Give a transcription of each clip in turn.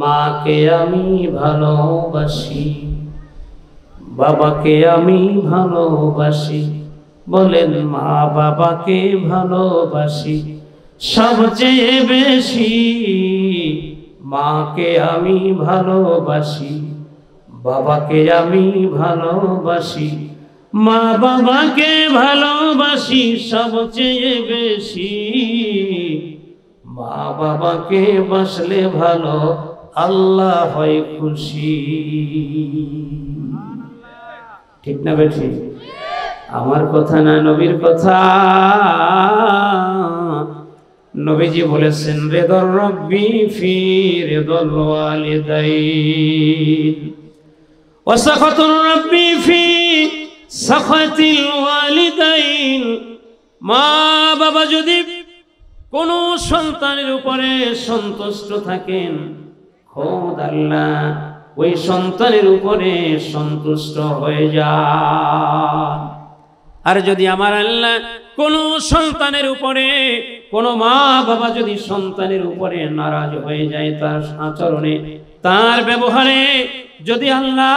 মাকে আমি ভালোবাসি, বাবাকে আমি ভালোবাসি। বলেন মা বাবাকে ভালোবাসি সবচেয়ে বেশি। মাকে আমি ভালোবাসি, বাবাকে আমি ভালোবাসি। মা বাবাকে ভালোবাসি সবচেয়ে বেশি। মা বাবাকে বাসলে ভালো, আল্লাহ হয় খুশি। ঠিক না বেঠি? আমার কথা না, নবীর কথা। নবীজি বলেছেন, রিদর রব্বি ফি রিদল ওয়ালিদাইন ওয়া সাখাতুর রব্বি ফি সাখাতিল ওয়ালিদাইন। মা বাবা যদি কোন সন্তানের উপরে সন্তুষ্ট থাকেন, খোদ আল্লাহ ওই সন্তানের উপরে সন্তুষ্ট হয়ে যান। আর যদি আমার আল্লাহ কোন সন্তানের উপরে, কোন মা বাবা যদি সন্তানের উপরে নারাজ হয়ে যায়, তার আচরণে, তার ব্যবহারে যদি আল্লাহ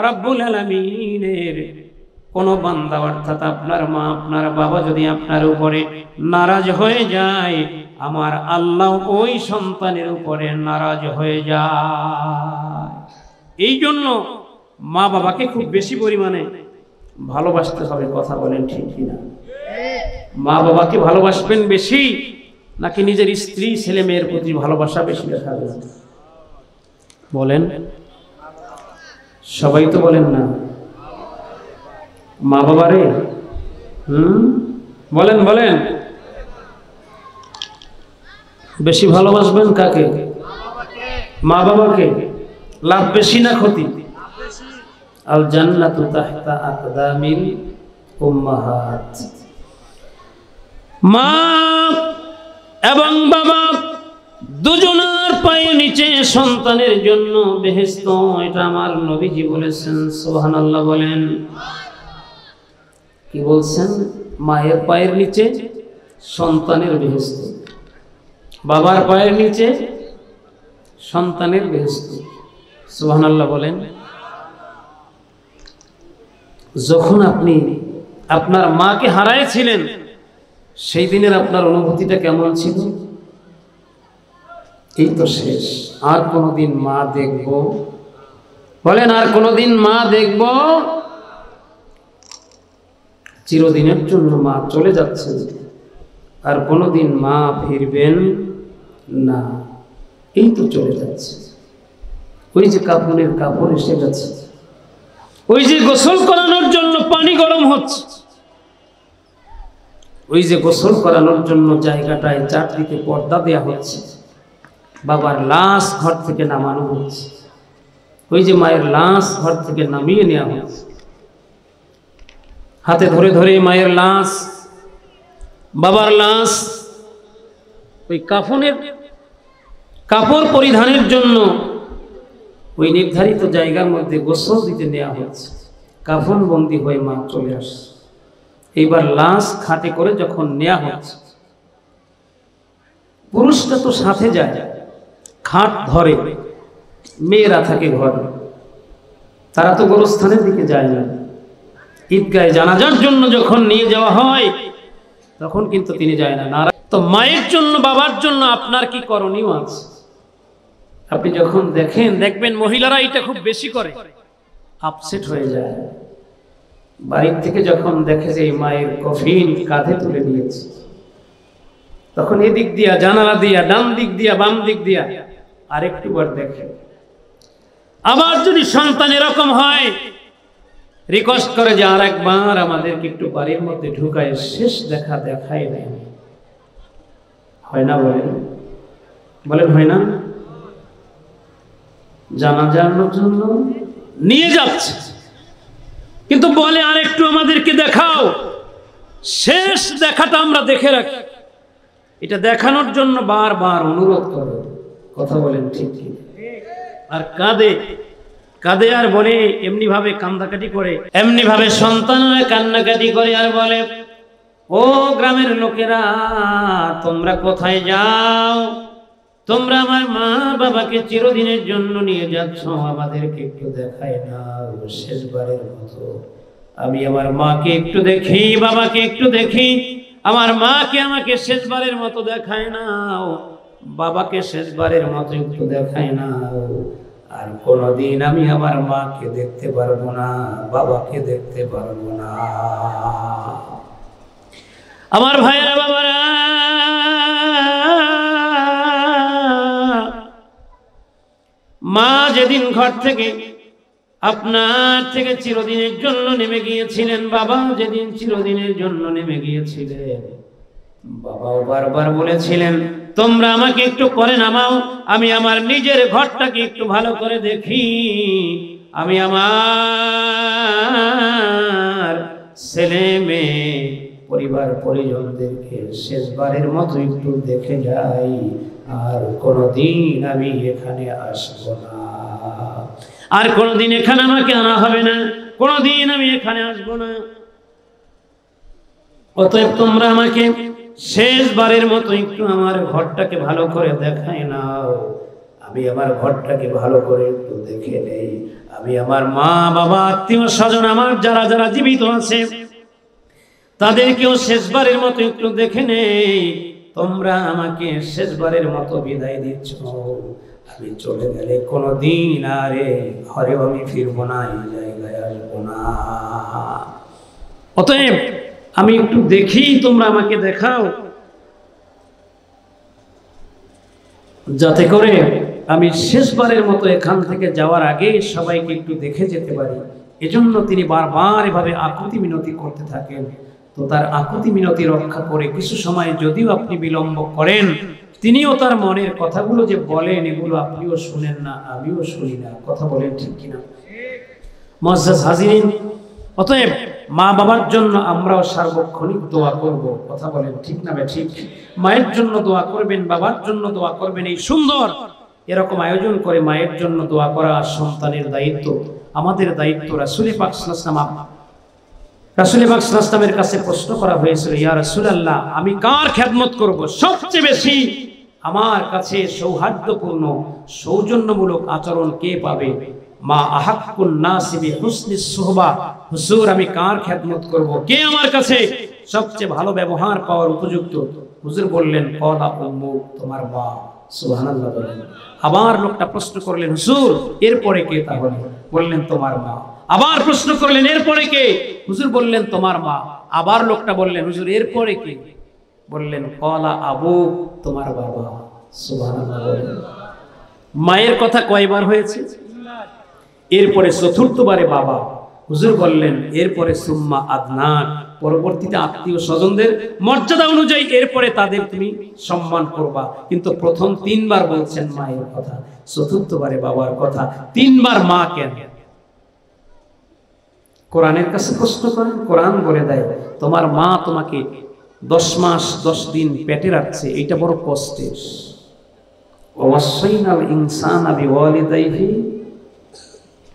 রাব্বুল আলামিনের কোন বান্দা অর্থাৎ আপনার মা আপনার বাবা যদি আপনার উপরে নারাজ হয়ে যায়, আমার আল্লাহ ওই সন্তানের উপরে নারাজ হয়ে যায়। এই জন্য মা বাবাকে খুব বেশি পরিমাণে ভালোবাসতে হবে। কথা বলেন ঠিক কিনা? মা বাবাকে ভালোবাসবেন বেশি, নাকি নিজের স্ত্রী ছেলে মেয়ের প্রতি ভালোবাসা বেশি দেখাবেন? বলেন, সবাই তো বলেন না। মা বাবারে বলেন বলেন, বেশি ভালোবাসবেন কাকে? মা বাবাকে। লাভ বেশি না ক্ষতি? আল জান্নাতু তাহতা আকদামিল উম্মাহাত। মা এবং বাবা দুজনের পায়ের নিচে সন্তানের জন্য বেহেশত। এটা আমার নবীজি বলেছেন। সুবহানাল্লাহ বলেন। কি বলছেন? মায়ের পায়ের নিচে সন্তানের বেহেশত, বাবার পায়ের নিচে সন্তানের বেহেশত। সুবহানাল্লাহ বলেন। যখন আপনি আপনার মাকে হারাইছিলেন, সেই দিনের আপনার অনুভূতিটা কেমন ছিল? এই তো শেষ, আর কোনদিন মা দেখব? বলেন, আর কোনদিন মা দেখব? চিরদিনের জন্য মা চলে যাচ্ছেন, আর কোনদিন মা ফিরবেন না। এই তো চলে যাচ্ছে। ওই যে কাফনের কাপড় এসে গেছে, ওই যে গোসল করানোর জন্য পানি গরম হচ্ছে, ওই যে গোসল করানোর জন্য জায়গাটায় চারদিকে পর্দা দেয়া হচ্ছে, বাবার লাশ ঘর থেকে নামানো হচ্ছে, ওই যে মায়ের লাশ ঘর থেকে নামিয়ে নেওয়া হচ্ছে, হাতে ধরে ধরে মায়ের লাশ, বাবার লাশ ওই কাফনের কাপড় পরিধানের জন্য ওই নির্ধারিত জায়গার মধ্যে গোসল দিতে নেওয়া হচ্ছে। কাফন বন্দী হয়ে মা চলে আসে। এইবার লাশ খাটে করে যখন নেওয়া হচ্ছে, পুরুষটা তো সাথে যায়, খাট ধরে, মেয়েরা থাকে ঘরে, তারা তো গোরস্থানের দিকে যায় না। ঈদগাহে জানাজার জন্য যখন নিয়ে যাওয়া হয়, তখন কিন্তু তিনি যায় না। তো মায়ের জন্য বাবার জন্য আপনার কি করণীয় আছে? আপনি যখন দেখবেন মহিলারা এটা খুব বেশি করে, আপসেট হয়ে যায়। বাড়ির থেকে যখন দেখে যে মায়ের কফিন কাঁধে তুলে নিয়েছে, তখন এদিক দিয়া, জানালা দিয়া, ডান দিক দিয়া, বাম দিক দিয়া আরেকটু বার দেখে। আবার যদি সন্তান এরকম হয়, রিকোয়েস্ট করে যে আর একবার আমাদেরকে একটু বাড়ির মধ্যে ঢুকায় শেষ দেখা দেখায় নেই। হয় না? বলেন বলেন, হয় না? জানাজার জন্য নিয়ে যাচ্ছে, কিন্তু বলে আর একটু আমাদেরকে দেখাও, শেষ দেখাটা আমরা দেখে রাখি। এটা দেখানোর জন্য বারবার অনুরোধ করে। কথা বলেন ঠিক কি? আর কাঁদে কাঁদে আর বলে, এমনি ভাবে কান্দাকাটি করে, এমনি ভাবে সন্তানরা কান্নাকাটি করে আর বলে, ও গ্রামের লোকেরা তোমরা কোথায় যাও? তোমরা আমার মা বাবাকে চিরদিনের জন্য নিয়ে যাচ্ছ, আমাদেরকে একটু দেখায় না শেষবারের মতো। আমি আমার মাকে একটু দেখি, বাবাকে একটু দেখি, আমার মাকে আমাকে শেষবারের মতো দেখায় নাও, বাবাকে শেষবারের মতো একটু দেখায় নাও। আর কোনদিন আমি আমার মাকে দেখতে পারবো না, বাবাকে দেখতে পারবো না। আমার ভাইয়েরা বাবারা, মা যেদিন ঘর থেকে আপনার থেকে চিরদিনের জন্য নেমে গিয়েছিলেন, বাবা যেদিন চিরদিনের জন্য নেমে গিয়েছিলেন, বাবাও বারবার বলেছিলেন তোমরা আমাকে একটু করে নামাও, আমি আমার নিজের ঘরটাকে একটু ভালো করে দেখি, আমি আমার ছেলে মেয়ে পরিবার পরিজনদেরকে শেষবারের মতো একটু দেখে যাই, আর কোনদিন আমি এখানে আসবো না, আর কোনদিন এখানে আমাকে আনা হবে না, কোনদিন আমি এখানে আসবো না। অতএব তোমরা আমাকে শেষবারের মতো একটু আমার ঘরটাকে ভালো করে দেখাই নাও, আমি আমার ঘরটাকে ভালো করে একটু দেখে নেই, আমি আমার মা বাবা আত্মীয় স্বজন আমার যারা যারা জীবিত আছে তাদেরকেও শেষবারের মতো একটু দেখে নেই। তোমরা আমাকে শেষবারের মতো বিদায় দিচ্ছ, আমি চলে গেলে কোনদিন আরে ঘরেও আমি ফিরবো না, এই জায়গায় আসবো না। অতএব আমি একটু দেখি, তোমরা আমাকে দেখাও, যাতে করে আমি শেষবারের মতো এখান থেকে যাওয়ার আগে সবাইকে একটু দেখে যেতে পারি। এজন্য তিনি বারবার এভাবে আকুতি মিনতি করতে থাকেন। তো তার আকুতি মিনতি রক্ষা করে কিছু সময় যদিও আপনি বিলম্ব করেন, তিনিও তার মনের কথাগুলো যে বলেন এগুলো আপনিও শুনেন না, আমিও শুনি না। কথা বলেন ঠিক কিনা? মুআজ্জাজ হাজিরিন, অতএব মা বাবার জন্য আমরাও সার্বক্ষণিক দোয়া করব। কথা বলেন ঠিক না ঠিক? মায়ের জন্য দোয়া করবেন, বাবার জন্য দোয়া করবেন। এই সুন্দর এরকম আয়োজন করে মায়ের জন্য দোয়া করা সন্তানের দায়িত্ব, আমাদের দায়িত্ব। রাসূল পাক সাল্লাল্লাহু আলাইহি ওয়াসাল্লামের কাছে প্রশ্ন করা হয়েছিল, ইয়া রাসূলুল্লাহ, আমি কার খেদমত করব? সবচেয়ে বেশি আমার কাছে সৌহার্দ্যপূর্ণ সৌজন্যমূলক আচরণ কে পাবে? মা আহাক্কুন নাসি বিহুসনিস সুহবা, হুজুর আমি কার খেদমত করব? কে আমার কাছে সবচেয়ে ভালো ব্যবহার পাওয়ার উপযুক্ত? হুজুর বললেন, ক্বালা উম্মুক, তোমার মা। সুবহানাল্লাহ বলেন। আবার লোকটা প্রশ্ন করলেন, হুজুর এরপরে কে? তাহলে বললেন, তোমার মা। আবার প্রশ্ন করলেন, এরপরে কে? হুজুর বললেন, তোমার মা। আবার লোকটা বললেন, হুজুর এরপরে কে? বললেন, ক্বালা আবুক, তোমার বাবা। সুবহানাল্লাহ বলেন। মায়ের কথা কয়বার হয়েছে? এরপরে চতুর্থবারে বাবা। হুজুর বললেন, এরপরে সুম্মা আদনান, পরবর্তীতে আত্মীয় স্বজনদের মর্যাদা অনুযায়ী এরপরে তাদের তুমি সম্মান করবা। কিন্তু প্রথম তিনবার বলছেন মায়ের কথা, চতুর্থবারে বাবার কথা, তিনবার মা কেন? কোরআনের কাছে প্রশ্ন করেন, কোরআন বলে দেয় তোমার মা তোমাকে 10 মাস 10 দিন পেটে রাখছে, এইটা বড় কষ্টের। ওয়াসাইনাল ইনসানা বিওয়ালিদাইহি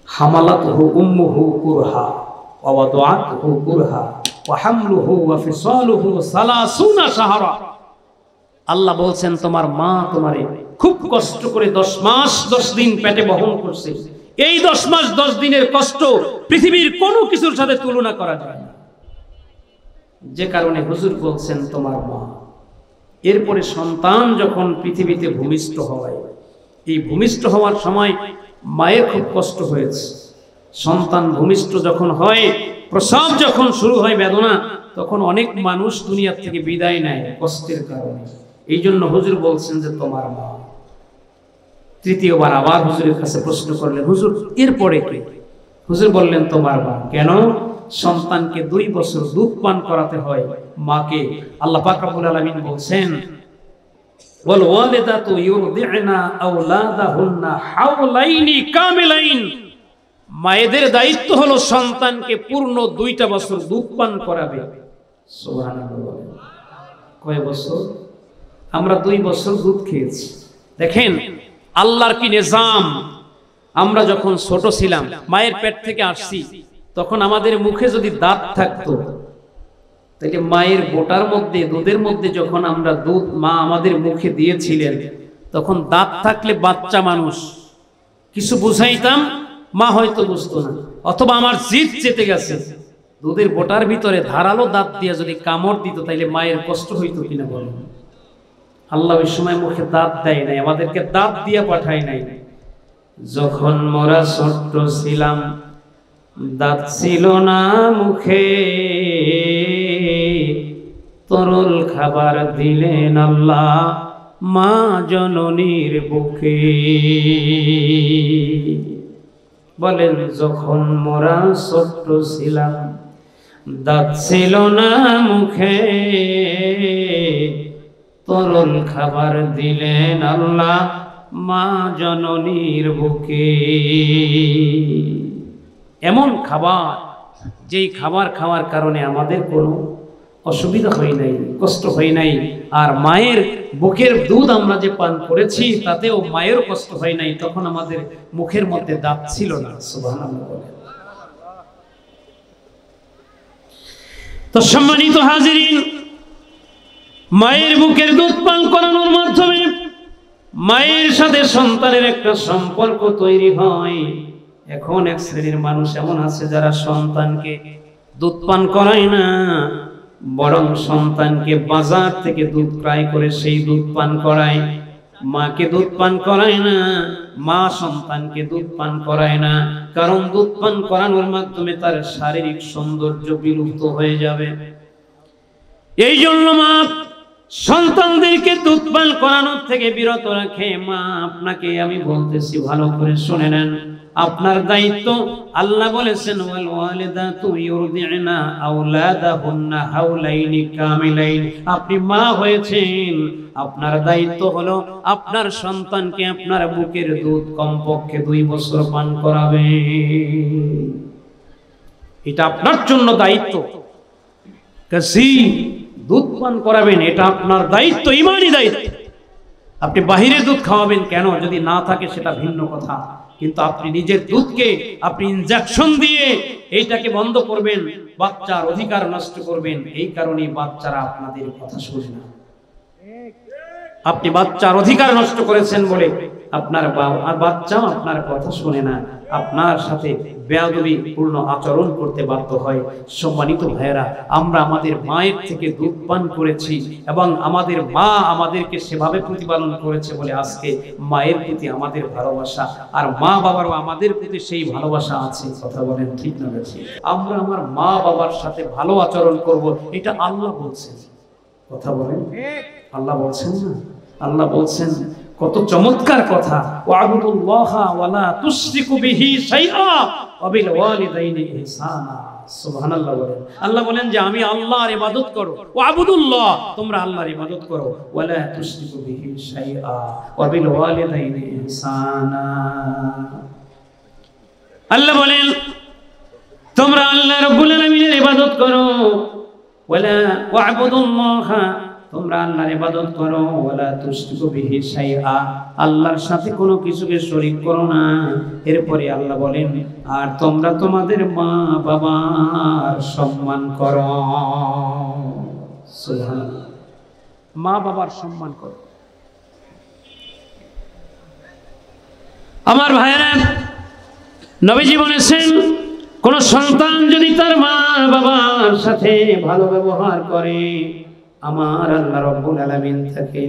হামালাতহু উম্মুহু কুরহা ওয়া ওয়াদাআতহু কুরহা ওয়া হামলুহু ওয়া ফিসালুহু 30 শাহরা। আল্লাহ বলছেন তোমার মা তোমারে খুব কষ্ট করে 10 মাস 10 দিন পেটে বহন করছে। এই 10 মাস 10 দিনের কষ্ট পৃথিবীর কোনো কিছুর সাথে তুলনা করা যায় না। যে কারণে হুজুর বলছেন তোমার মা। এরপরে সন্তান যখন পৃথিবীতে ভূমিষ্ঠ হয়, এই ভূমিষ্ঠ হওয়ার সময় মায়ের খুব কষ্ট হয়েছে। সন্তান ভূমিষ্ঠ যখন হয়, প্রসব যখন শুরু হয় বেদনা, তখন অনেক মানুষ দুনিয়া থেকে বিদায় নেয় কষ্টের কারণে। এই জন্য হুজুর বলছেন যে তোমার মা। তৃতীয়বার আবার হুজুরের কাছে প্রশ্ন করলেন, হুজুর এরপরে কে? হুজুর বললেন তোমার মা। কেন? সন্তানকে 2 বছর দুধ পান করাতে হয় মাকে। আল্লাহ পাক রব্বুল আলামিন বলছেন, ওয়াল ওয়ালিদাতু ইউরদি'না আওলাদাহুন্না হাওলাইনি কামিলাইন। মায়েদের দায়িত্ব হলো সন্তানকে পূর্ণ 2টা বছর দুধ পান করাবে। সুবহানাল্লাহ। কয় বছর? আমরা 2 বছর দুধ খেয়েছি। দেখেন আল্লাহর কি নিজাম। আমরা যখন ছোট ছিলাম, মায়ের পেট থেকে আসছি, তখন আমাদের মুখে যদি দাঁত থাকতো, তাহলে মায়ের বোটার মধ্যে দুধের মধ্যে যখন আমরা দুধ মা আমাদের মুখে দিয়েছিলেন, তখন দাঁত থাকলে বাচ্চা মানুষ কিছু বুঝাইতাম, মা হয়তো বুঝতো না, অথবা আমার জিদ চেতে গেছে, দুধের বোটার ভিতরে ধারালো দাঁত দিয়ে যদি কামড় দিত তাইলে মায়ের কষ্ট হইতো কিনা বলেন। আল্লাহ ওই সময় মুখে দাঁত দেয় নাই, আমাদেরকে দাঁত দিয়ে পাঠায় নাই। যখন মোরা ছোট্ট ছিলাম দাঁত ছিল না মুখে, তরল খাবার দিলেন আল্লাহ মা জননীর বুকে। বলেন যখন মোরা ছোট্ট ছিলাম দাঁত ছিল না মুখে, তরল খাবার দিলেন আল্লাহ মা জননীর বুকে। এমন খাবার যেই খাবার খাওয়ার কারণে আমাদের কোনো অসুবিধা হয় নাই, কষ্ট হয় নাই, আর মায়ের বুকের দুধ আমরা যে পান করেছি তাতেও মায়ের কষ্ট হয় নাই, তখন আমাদের মুখের মধ্যে দাঁত ছিল না। সুবহানাল্লাহ। তো সম্মানিত হাজিরিন, মায়ের বুকের দুধ পান করানোর মাধ্যমে মায়ের সাথে সন্তানের একটা সম্পর্ক তৈরি হয়। এখন এক শ্রেণীর মানুষ এমন আছে যারা সন্তানকে দুধ পান করায় না, বরং সন্তানকে বাজার থেকে দুধ ক্রয় করে সেই দুধ পান করায়। মাকে দুধ পান করায় না, মা সন্তানকে দুধ পান করায় না, কারণ দুধ পান করানোর মাধ্যমে তার শারীরিক সৌন্দর্য বিলুপ্ত হয়ে যাবে। এই জন্য মা সন্তানদেরকে দুধ পান করানোর থেকে বিরত রাখে। মা আপনাকে আমি বলতেছি, ভালো করে শুনে নেন, আপনার দায়িত্ব। আল্লাহ বলেছেন ওয়াল ওয়ালিদাতু ইউরদি'না আওলাদাহুন্না হাওলাইনি কামিলাইন। আপনি মা হয়েছেন, আপনার দায়িত্ব হলো আপনার সন্তানকে আপনার বুকের দুধ কমপক্ষে 2 বছর পান করাবেন। এটা আপনার জন্য দায়িত্ব। কাসি দুধ পান করাবেন, এটা আপনার দায়িত্ব, ঈমানি দায়িত্ব। আপনি বাহিরের দুধ খাওয়াবেন কেন, যদি না থাকে সেটা ভিন্ন কথা, কিন্তু আপনি নিজের দুধকে আপনি ইনজেকশন দিয়ে এইটাকে বন্ধ করবেন, বাচ্চার অধিকার নষ্ট করবেন। এই কারণেই বাচ্চারা আপনাদের কথা শোনে না। আপনি বাচ্চার অধিকার নষ্ট করেছেন বলে আপনার বাচ্চা আপনার কথা শোনে না, আপনার সাথে বেয়াদবি পূর্ণ আচরণ করতে বাধ্য হয়। সম্মানিত ভাইয়েরা, আমরা আমাদের মায়ের থেকে দুধ পান করেছি এবং আমাদের মা আমাদেরকে সেভাবে প্রতিপালন করেছে বলে আজকে মায়ের প্রতি আমাদের ভালোবাসা, আর মা বাবারও আমাদের প্রতি সেই ভালোবাসা আছে। কথা বলেন ঠিক না বেঠিক? আমরা আমার মা বাবার সাথে ভালো আচরণ করব, এটা আল্লাহ বলছেন। কথা বলেন, আল্লাহ বলছেন না? আল্লাহ বলছেন কত চমৎকার কথা, ওয়াবুদুল্লাহা ওয়ালা তুশরিকু বিহি শাইআ ওয়া বিল ওয়ালিদাইনি ইহসানা। সুবহানাল্লাহ বলেন। আল্লাহ বলেন যে আমি আল্লাহর ইবাদত করো, ওয়াবুদুল্লাহ, তোমরা আল্লাহর ইবাদত করো, ওয়ালা তুশরিকু বিহি শাইআ ওয়া বিল ওয়ালিদাইনি ইহসানা। আল্লাহ বলেন তোমরা আল্লাহ রাব্বুল আলামিনের ইবাদত করো, ওয়ালা ওয়াবুদুল্লাহা, তোমরা আল্লাহর ইবাদত করো, ওয়ালা তুশরিকু বিহি শাইআ, আল্লাহর সাথে কোনো কিছুকে শরীক করো না। এরপরে আল্লাহ বলেন আর তোমরা তোমাদের মা বাবার সম্মান করো। সুবহানাল্লাহ, মা বাবার সম্মান করো। আমার ভাইয়েরা, নবীজি বলেছেন কোন সন্তান যদি তার মা বাবার সাথে ভালো ব্যবহার করে, আমার আল্লাহ রাব্বুল আলামিন তাকে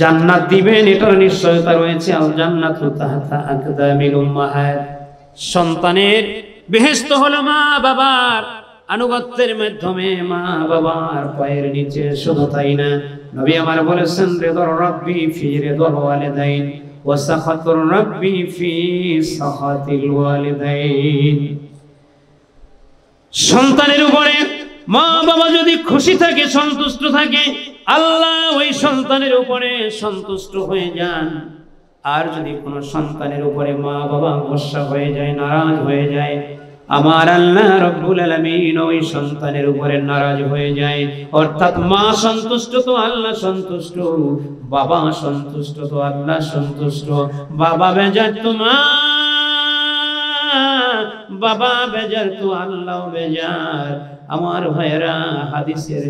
জান্নাত দিবেন, এটার নিশ্চয়তা রয়েছে। আল জান্নাতু তাহতা আকদামিল উম্মাহাত, সন্তানের বেহেশত হলো মা বাবার আনুগত্যের মাধ্যমে, মা বাবার পায়ের নিচে। শুধু তাই না, নবী আমার বলেছেন রিদা রাব্বি ফি রিদাল ওয়ালিদাইন ওয়া সাখাতুর রাব্বি ফি সাখাতিল ওয়ালিদাইন। সন্তানের উপরে মা বাবা যদি খুশি থাকে, সন্তুষ্ট থাকে, আল্লাহ ওই সন্তানের উপরে সন্তুষ্ট হয়ে যান। আর যদি কোনো সন্তানের উপরে মা বাবা গোসা হয়ে যায়, নারাজ হয়ে যায়, আমার আল্লাহ রাব্বুল আলামিন ওই সন্তানের উপরে নারাজ হয়ে যায়। অর্থাৎ মা সন্তুষ্ট তো আল্লাহ সন্তুষ্ট, বাবা সন্তুষ্ট তো আল্লাহ সন্তুষ্ট। বাবা বেজার তো মা, বাবা বেজার তো আল্লাহ বেজার। আমার ভাইয়েরা, হাদিসের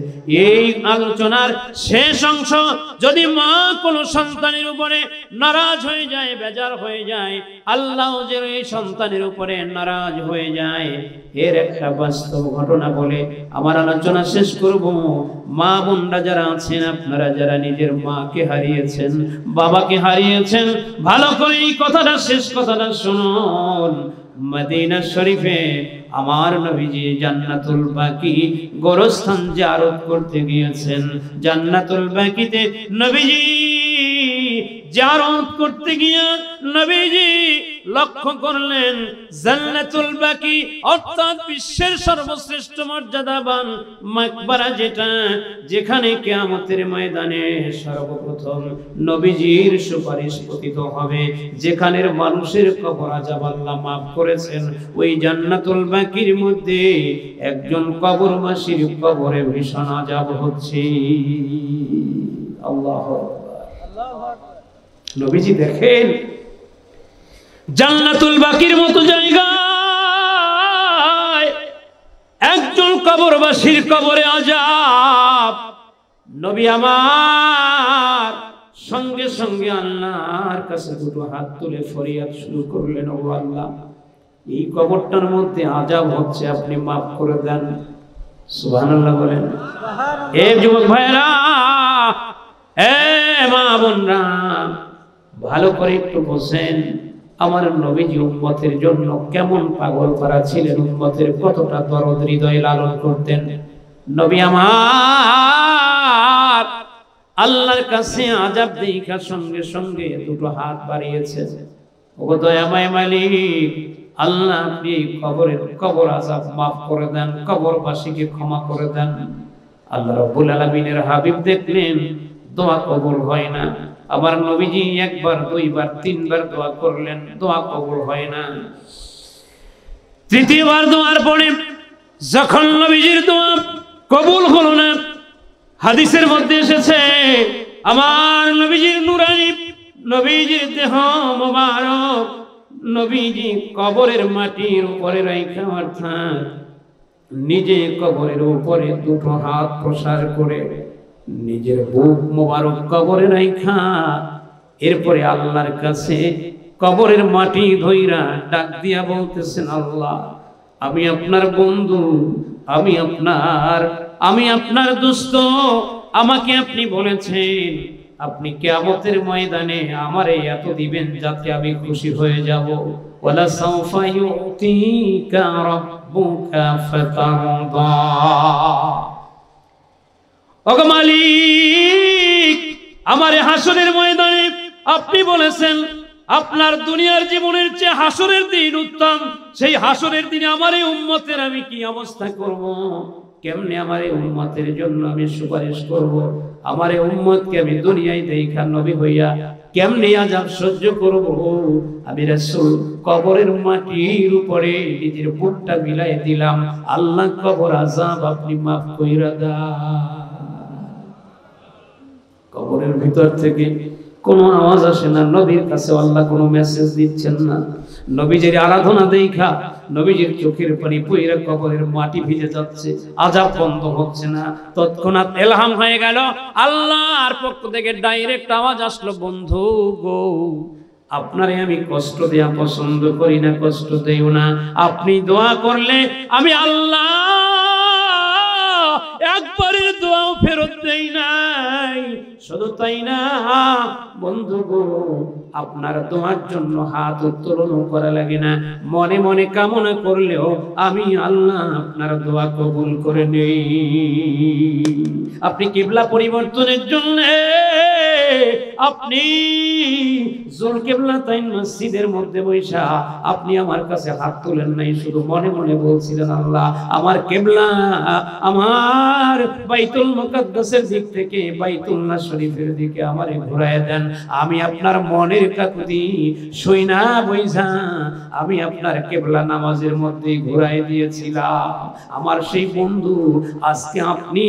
এই আলোচনার শেষ অংশ, যদি মা কোনো সন্তানের উপরে নারাজ হয়ে যায়, বেজার হয়ে যায়, আল্লাহ যে এই সন্তানের উপরে নারাজ হয়ে যায়, এর একটা বাস্তব ঘটনা বলে আমার আলোচনা শেষ করব। মা বোনরা যারা আছেন, আপনারা যারা নিজের মাকে হারিয়েছেন, বাবাকে হারিয়েছেন, ভালো করে এই কথাটা, শেষ কথাটা শুনুন। মদিনা শরীফে আমার নবীজি জান্নাতুল বাকি গোরস্থান জিয়ারত করতে গিয়েছেন। জান্নাতুল বাকিতে নবীজি জিয়ারত করতে গিয়ে নবীজি লক্ষ্য করলেন জান্নাতুল বাকি অর্থাৎ বিশ্বের সর্বশ্রেষ্ঠ মর্যাদাবান মাকবারা, যেটা যেখানে কিয়ামতের ময়দানে সর্বপ্রথম নবীজির সুপারিশ পতিত হবে, যেখানের মানুষের কবর আযাব আল্লাহ মাফ করেছেন, ওই জান্নাতুল বাকির মধ্যে একজন কবরবাসীর কবরে ভীষণ আযাব হচ্ছে। আল্লাহু আকবার। নবীজি দেখেন জান্নাতুল বাকির মতো জায়গায় একজন কবরবাসীর কবরে আযাব। নবী আমার সঙ্গে সঙ্গে আল্লাহর কাছে দুটো হাত তুলে ফরিয়াদ শুরু করলেন, ও আল্লাহ, এই কবরটার মধ্যে আযাব হচ্ছে, আপনি মাফ করে দেন। সুবহানাল্লাহ বলেন। এ যুবক ভাইরা, এ মা বোনরা, ভালো করে একটু বসেন। আমার নবীজি উম্মতের জন্য কেমন পাগল করা ছিলেন, উম্মতের কতটা দরদ হৃদয়ে লালন করতেন। নবী আমার আল্লাহর কাছে আযাব দেখার সঙ্গে সঙ্গে দুটো হাত বাড়িয়েছে, ও দয়াময় মালিক, আল্লাহ আপনি এই কবর আযাব মাফ করে দেন, কবরবাসীকে ক্ষমা করে দেন। আল্লাহ রাব্বুল আলামিনের হাবিব দেখলেন দোয়া কবুল হয় না। আবার নবীজি একবার, দুইবার, তিনবার দোয়া করলেন, দোয়া কবুল হয় না। তৃতীয়বার দোয়ার পরে যখন নবীজির দোয়া কবুল হলো না, হাদিসের মধ্যে এসেছে আমার নবীজির নুরানি, নবীজির দেহ মোবারক নবীজি কবরের মাটির উপরে রাখা, অর্থাৎ নিজে কবরের উপরে দুটো হাত প্রসার করে নিজের বুক মোবারক কবরে রাখা, এরপরে আল্লাহর কাছে কবরের মাটি ধইরা ডাক দিয়া বলতেছেন, আল্লাহ, আমি আপনার বন্ধু, আমি আপনার দোস্ত, আমাকে আপনি বলেছেন আপনি কিয়ামতের ময়দানে আমারে এত দিবেন যাতে আমি খুশি হয়ে যাব। ওয়ালা সাউফা ইউতিকা রাব্বুকা ফাতারদা। ওগো মালিক, আমারে হাসরের ময়দানে আপনি বলেছেন আপনার দুনিয়ার জীবনের চেয়ে হাসরের দিন উত্তম। সেই হাসরের দিনে আমার এই উম্মতের আমি কি অবস্থা করব? কেমনে আমার এই উম্মতের জন্য আমি সুপারিশ করব? আমার এই উম্মতকে আমি দুনিয়ায় দেখা নবী হইয়া কেমনে আযাব সহ্য করব? আমি রাসূল কবরের মাটির উপরে নিজের বুকটা মিলাই দিলাম, আল্লাহ কবর আযাব আপনি মাফ কইরা দাও। কবরের ভিতর থেকে কোনো আওয়াজ আসে না, নবীর কাছে আল্লাহ কোনো মেসেজ দিচ্ছেন না। নবীজির আরাধনা দেখা নবীজির চোখের পানি পইরা কবরের মাটি ভিজে যাচ্ছে, আযাব বন্ধ হচ্ছে না। তৎক্ষণাৎ ইলহাম হয়ে গেল, আল্লাহর পক্ষ থেকে ডাইরেক্ট আওয়াজ আসলো, বন্ধু গো, আপনারে আমি কষ্ট দেয়া পছন্দ করি না, কষ্ট দেও না। আপনি দোয়া করলে আমি আল্লাহ একবারের দোয়াও ফেরত দেই নাই। শুধু তাই না বন্ধু গো, আপনার দোয়ার জন্য হাত উত্তোলন করা লাগে না, মনে মনে কামনা করলেও আমি আল্লাহ আপনার দোয়া কবুল করে নেই। আপনি কিবলা পরিবর্তনের জন্য আপনি যুলকিবলাতাইন মসজিদের মধ্যে বৈশা আপনি আমার কাছে হাত তুলেন নাই, শুধু মনে মনে বলছিলেন, আল্লাহ আমার কিবলা আমার বাইতুল মুকাদ্দাসের দিক থেকে বাইতুল্লাহ শরীফের দিকে আমারে ঘুরায় দেন। আমি আপনার মনের কাকুতি সইনা বইসা আমি আপনার কিবলা নামাজের মধ্যে ঘুরাই দিয়েছিলাম। আমার সেই বন্ধু আজকে আপনি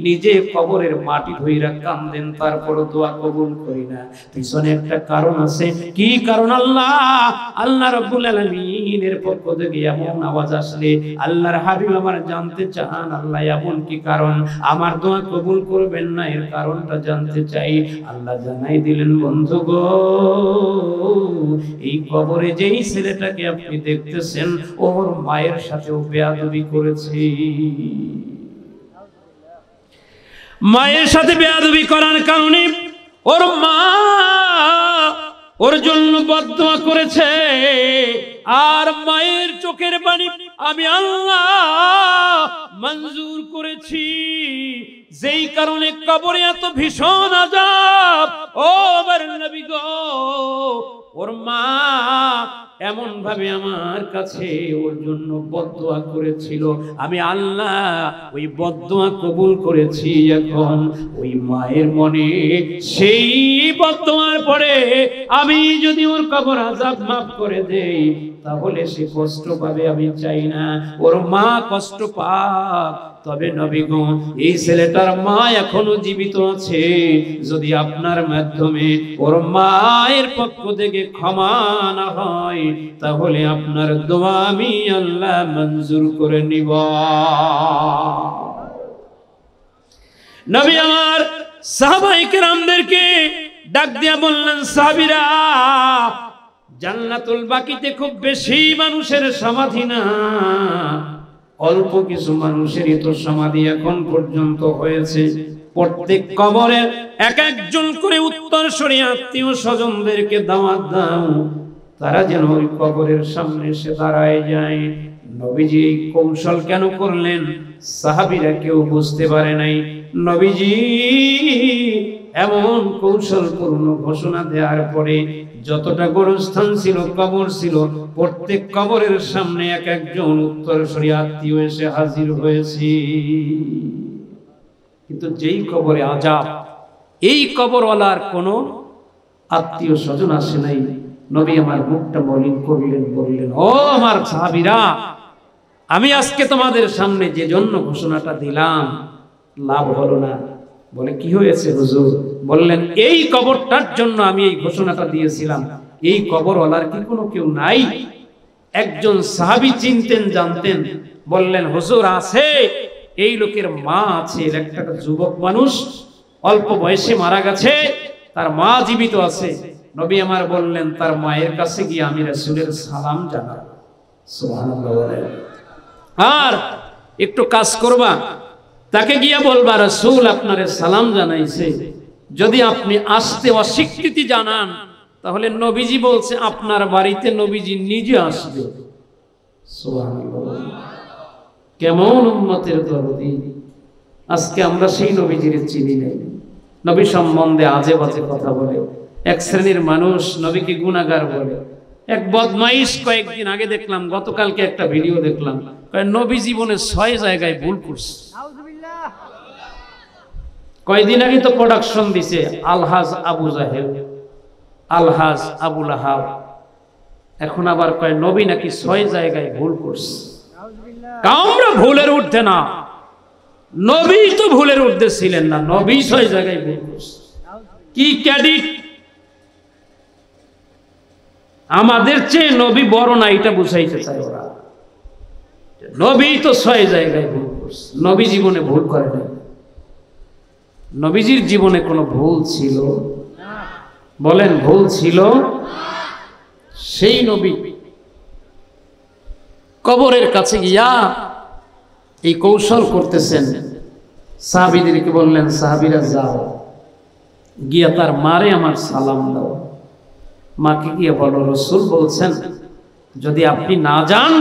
নিজে কবরের মাটি ধইরা কান্দেন, তারপর দোয়া কবুল করি না। পিছনে একটা কারণ আছে, করছে। কি কারণ? আল্লাহ রাব্বুল আলামিনের পক্ষ থেকে এমন আওয়াজ আসলে আল্লাহর হাবিব আমার জানতে চান, আল্লাহ এমন কি কারণ আমার দোয়া কবুল করবেন না, এর কারণটা জানতে চাই। আল্লাহ জানাই দিলেন, বন্ধু গো, এই কবরে যেই ছেলেটাকে আপনি দেখতেছেন ওর মায়ের সাথেও বেয়াদবি করেছে। মায়ের সাথে বেয়াদবি করার কারণে ওর মা ওর জন্য বদদোয়া করেছে। আর মায়ের চোখের পানি আমি আল্লাহ মঞ্জুর করেছি, যেই কারণে কবরে এত ভীষণ আযাব। ও আমার নবী গো, ওর মা এমন ভাবে আমার কাছে ওর জন্য বদদোয়া করেছিল, আমি আল্লাহ ওই বদদোয়া কবুল করেছি। এখন ওই মায়ের মনে সেই বদদোয়ার পরে আমি যদি ওর কবর আযাব মাফ করে দেই তাহলে সে কষ্ট পাবে, আমি চাই না ওর মা কষ্ট পাক। তবে নবী গো, এই ছেলেটার মা এখনো জীবিত আছে, যদি আপনার মাধ্যমে ওর মায়ের পক্ষ থেকে ক্ষমা না হয় তাহলে আপনার দোয়া আমি আল্লাহ মঞ্জুর করে নিব। নবী আমার সাহাবায়ে কেরামদেরকে ডাক দিয়া বললেন, সাহাবীরা, জান্নাতুল বাকিতে খুব বেশি মানুষের সমাধি না, অল্প কিছু মানুষেরই তো সমাধি এখন পর্যন্ত হয়েছে। প্রত্যেক কবরে এক একজন করে উত্তরসূরি আত্মীয় স্বজনদেরকে দাওয়াত দাও, তারা যেন ওই কবরের সামনে এসে দাঁড়ায় যায়। নবীজি এই কৌশল কেন করলেন সাহাবীরা কেউ বুঝতে পারে নাই। নবীজি এমন কৌশলপূর্ণ ঘোষণা দেওয়ার পরে যতটা গোরস্থান ছিল, কবর ছিল, প্রত্যেক কবরের সামনে এক একজন উত্তরসূরি আত্মীয় এসে হাজির হয়েছে। কিন্তু যেই কবরে আযাব, এই কবরওয়ালার কোনো আত্মীয় স্বজন আসে নাই। নবী আমার মুখটা মলিন করলেন, বললেন, ও আমার সাহাবীরা, আমি আজকে তোমাদের সামনে যে জন্য ঘোষণাটা দিলাম লাভ হলো না। বলে, কি হয়েছে হুজুর? বললেন, এই কবরটার জন্য আমি এই ঘোষণাটা দিয়েছিলাম। এই কবরওয়ালার কি কোনো কেউ নাই? একজন সাহাবী চিনতেন, জানতেন, বললেন, হুজুর আছে, এই লোকের মা আছে, একটা যুবক মানুষ অল্প বয়সে মারা গেছে, তার মা জীবিত আছে। নবী আমার বললেন, তার মায়ের কাছে গিয়ে আমি রাসূলের সালাম জানাবো। সুবহানাল্লাহ। আর একটু কাজ করবা, তাকে গিয়া বলবা, রাসূল আপনারে সালাম জানাইছে, যদি আপনি আসতে অস্বীকৃতি জানান তাহলে নবীজি বলছে আপনার বাড়িতে নবীজি নিজে আসবে। সুবহানাল্লাহ। কেমন উম্মতের দরদি! আজকে আমরা সেই নবীজির চিনি নাই, নবী সম্বন্ধে আজে বাজে কথা বলে, এক শ্রেণীর মানুষ নবীকে গুনাহগার বলে। এক বদমাইশ কয়েকদিন আগে দেখলাম, গতকালকে একটা ভিডিও দেখলাম, নবী জীবনে 6 জায়গায় ভুল করছে। কয়েকদিন আগে তো প্রোডাকশন দিছে আলহাজ আবু জাহেল, আলহাজ আবু লাহাব, এখন আবার কয় নবী নাকি 6 জায়গায় ভুল করছে। আমরা ভুলের ঊর্ধ্বে না, নবী তো ভুলের ঊর্ধ্বে ছিলেন না, নবী 6 জায়গায় ভুল করছে। কি ক্রেডিট! আমাদের চেয়ে নবী বড় না, এটা বুঝাইতে চায় ওরা। নবী তো 6 জায়গায় ভুল করছে, নবী জীবনে ভুল করে নাই। নবীজির জীবনে কোনো ভুল ছিল? বলেন, ভুল ছিল? সেই নবী কবরের কাছে গিয়া এই কৌশল করতেছেন। সাহাবীদেরকে বললেন, সাহাবীরা যাও, গিয়া তার মারে আমার সালাম দাও। মাকে গিয়ে বলো, রাসূল বলছেন যদি আপনি না যান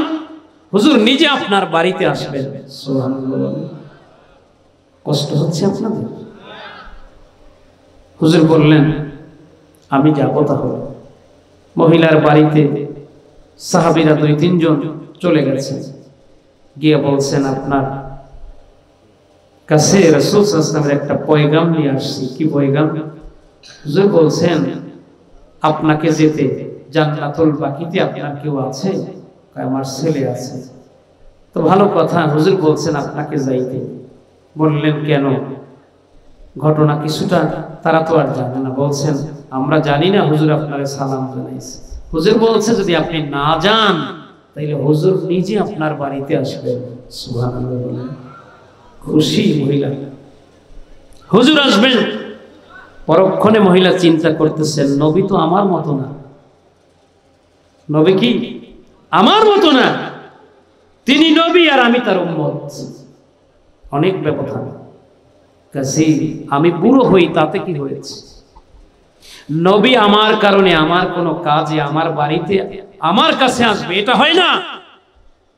হুজুর নিজে আপনার বাড়িতে আসবেন। সুবহানাল্লাহ। কষ্ট হচ্ছে আপনাদের? হুজুর বললেন, আমি যাব। তাহলে মহিলার বাড়িতে সাহাবীরা 2-3 জন চলে গেছেন, গিয়ে বলছেন, আপনার কাছে রাসূল সাল্লাল্লাহু আলাইহি ওয়াসাল্লামের একটা পয়গাম নিয়ে আসছি। কি পয়গাম? হুজুর বলছেন আপনাকে যেতে জান্নাতুল বাকিতে আপনার কেউ আছে? আমার ছেলে আছে। তো ভালো কথা, হুজুর বলছেন আপনাকে যাইতে। বললেন, কেন? ঘটনা কিছুটা তারা তো আর জানে না, বলছেন আমরা জানি না হুজুর আপনারে সালাম জানাইছে। হুজুর বলছে যদি আপনি না যান তাইলে হুজুর নিজে আপনার বাড়িতে আসবেন। সুবহানাল্লাহ বলেন। খুশি মহিলা, হুজুর আসবেন। পরক্ষণে মহিলা চিন্তা করতেছেন নবী তো আমার মতো না, নবী কি আমার মতো না, তিনি নবী আর আমি তার উম্মত, অনেক ব্যবধান। কাজী আমি বুড়ো হই তাতে কি হয়েছে, নবী আমার কারণে আমার কোনো কাজে আমার বাড়িতে আমার কাছে আসবে এটা হয় না।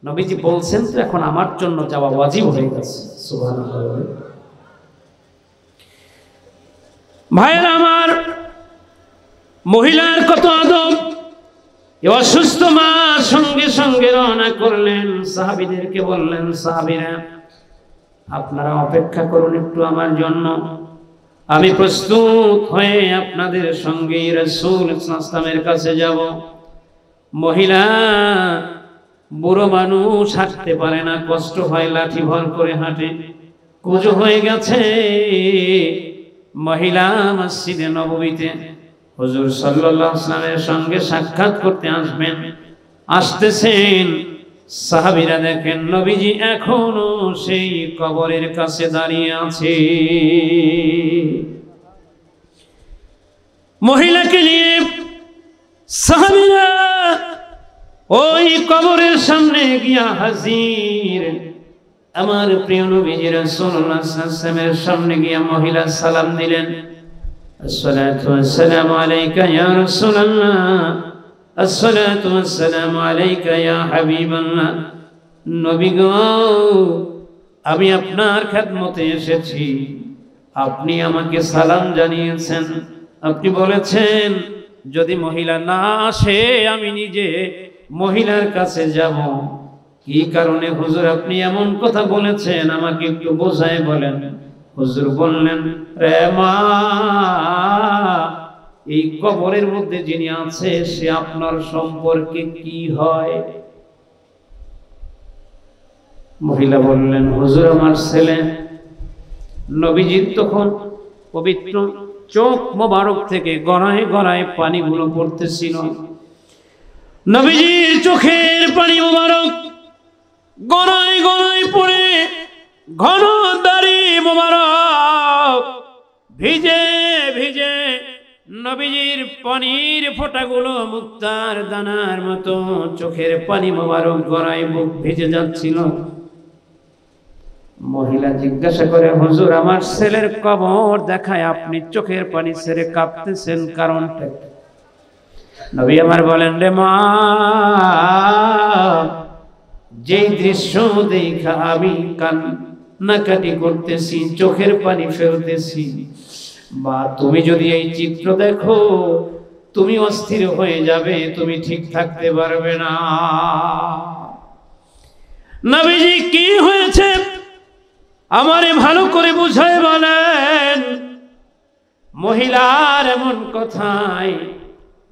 নবীজি বলছেন তো এখন আমার জন্য যাওয়া ওয়াজিব হয়ে গেছে। সুবহানাল্লাহ। ভাইয়ের আমার, মহিলার কত আদব। অসুস্থ মা সঙ্গে সঙ্গে রওনা করলেন, সাহাবীদেরকে বললেন সাহাবীরা আপনারা অপেক্ষা করুন একটু আমার জন্য, আমি প্রস্তুত হয়ে আপনাদের সঙ্গে রাসূল সাল্লাল্লাহু আলাইহি ওয়াসাল্লামের কাছে যাব। মহিলা বুড়ো মানুষ হাঁটতে পারে না, কষ্ট হয়, লাঠি ভর করে হাঁটে, কুঁজো হয়ে গেছে। মহিলা মসজিদে নববীতে হুজুর সাল্লাল্লাহু আলাইহি ওয়াসাল্লামের সঙ্গে সাক্ষাৎ করতে আসবেন, আসতেছেন। সাহাবীরা দেখেন নবীজি এখনো সেই কবরের কাছে দাঁড়িয়ে আছে। মহিলাকে নিয়ে সাহাবীরা ওই কবরের সামনে গিয়া হাজির। আমার প্রিয় নবীজি রাসূলুল্লাহ সাল্লাল্লাহু আলাইহি ওয়াসাল্লামের সামনে গিয়া মহিলা সালাম দিলেন, আসসালাতু ওয়াসসালামু আলাইকা ইয়া রাসূলুল্লাহ, আসসালাতু ওয়াসসালামু আলাইকা ইয়া হাবিবাল্লাহ। নবী গো, আমি আপনার খেদমতে এসেছি, আপনি আমাকে সালাম জানিয়েছেন, আপনি বলেছেন যদি মহিলা না আসে আমি নিজে মহিলার কাছে যাব। কি কারণে হুজুর আপনি এমন কথা বলেছেন আমাকে একটু বোঝায় বলেন। হুজুর বললেন, রে মা, এই কবরের মধ্যে যিনি আছে সে আপনার সম্পর্কে কি হয়? মহিলা বললেন, হুজুর আমার ছেলে। নবীজির তখন পবিত্র চোখ মোবারক থেকে গড়ায় গড়ায় পানিগুলো পড়তেছিল। নবীজির চোখের পানি মোবারক গড়ায় গড়ায় পড়ে ঘন দাড়ি মোবারক ভিজে ভিজে নবীজির পানির ফোঁটাগুলো মুক্তার দানার মতো চোখের পানি মোবারক গড়ায় বুক ভিজে যাচ্ছিল। মহিলা জিজ্ঞাসা করে, হুজুর আমার ছেলের কবর দেখায় আপনি চোখের পানি ছেড়ে কাঁদতেছেন, কারণটা? নবী আমার বলেন, রে মা, যেই দৃশ্য দেখা আমি কান্নাকাটি করতেছি, চোখের পানি ফেলতেছি, বা তুমি যদি এই চিত্র দেখো তুমি অস্থির হয়ে যাবে, তুমি ঠিক থাকতে পারবে না। নবীজি কি হয়েছে আমারে ভালো করে বুঝায় বলেন। মহিলার এমন কথায়